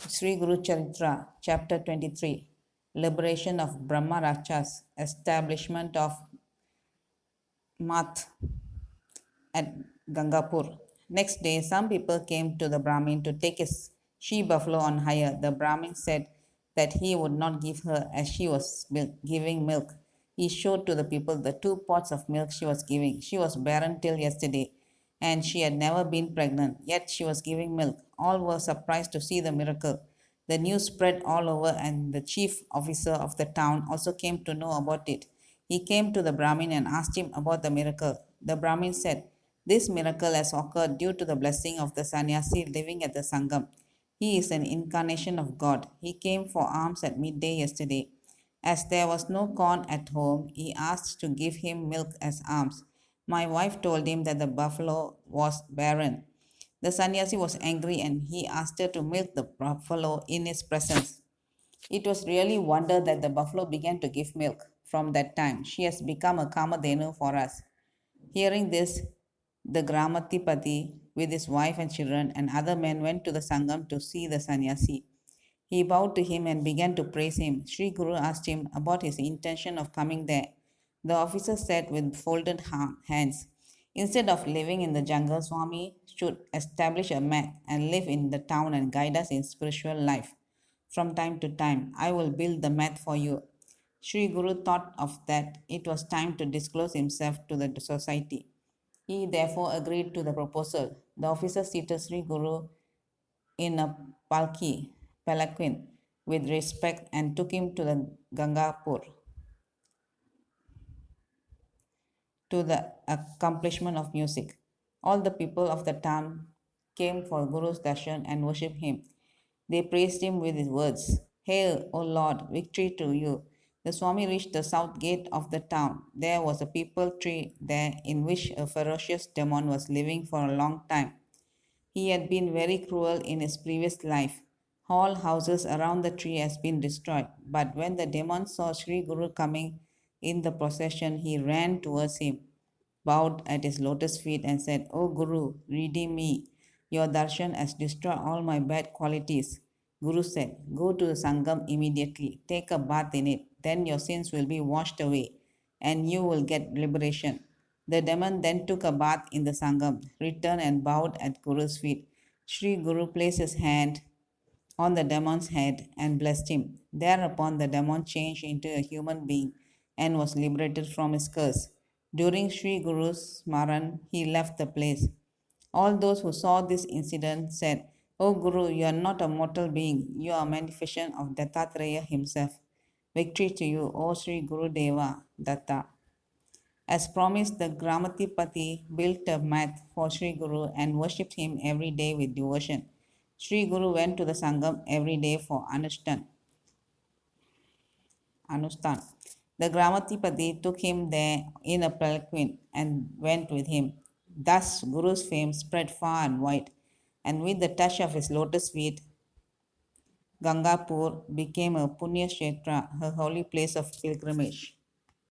Sri Guru Charitra, Chapter 23, Liberation of Brahma Rakshas, Establishment of Math at Gangapur. Next day, some people came to the Brahmin to take his she buffalo on hire. The Brahmin said that he would not give her as she was giving milk. He showed to the people the 2 pots of milk she was giving. She was barren till yesterday, and she had never been pregnant, yet she was giving milk. All were surprised to see the miracle. The news spread all over, and the chief officer of the town also came to know about it. He came to the Brahmin and asked him about the miracle. The Brahmin said, "This miracle has occurred due to the blessing of the sannyasi living at the Sangam. He is an incarnation of God. He came for alms at midday yesterday. As there was no corn at home, he asked to give him milk as alms. My wife told him that the buffalo was barren. The sannyasi was angry and he asked her to milk the buffalo in his presence. It was really wonder that the buffalo began to give milk. From that time, she has become a Kamadhenu for us." Hearing this, the Gramatipati with his wife and children and other men went to the Sangam to see the sannyasi. He bowed to him and began to praise him. Sri Guru asked him about his intention of coming there. The officer said with folded hands, "Instead of living in the jungle, Swami should establish a mat and live in the town and guide us in spiritual life. From time to time, I will build the mat for you." Sri Guru thought of that it was time to disclose himself to the society. He therefore agreed to the proposal. The officer seated Sri Guru in a palanquin with respect and took him to the Gangapur to the accomplishment of music. All the people of the town came for Guru's darshan and worshipped him. They praised him with his words, "Hail, O Lord, victory to you." The Swami reached the south gate of the town. There was a peepal tree there in which a ferocious demon was living for a long time. He had been very cruel in his previous life. All houses around the tree has been destroyed. But when the demon saw Sri Guru coming in the procession, he ran towards him, bowed at his lotus feet, and said, "O Guru, redeem me. Your darshan has destroyed all my bad qualities." Guru said, "Go to the Sangam immediately. Take a bath in it. Then your sins will be washed away and you will get liberation." The demon then took a bath in the Sangam, returned and bowed at Guru's feet. Sri Guru placed his hand on the demon's head and blessed him. Thereupon the demon changed into a human being and was liberated from his curse. During Sri Guru's Smaran, he left the place. All those who saw this incident said, "O Guru, you are not a mortal being, you are a manifestation of Dattatreya himself. Victory to you, O Sri Guru Deva Datta." As promised, the Gramatipati built a mat for Sri Guru and worshipped him every day with devotion. Sri Guru went to the Sangam every day for Anustan. The Gramatipati took him there in a palanquin and went with him. Thus, Guru's fame spread far and wide, and with the touch of his lotus feet, Gangapur became a Punya Kshetra, a holy place of pilgrimage.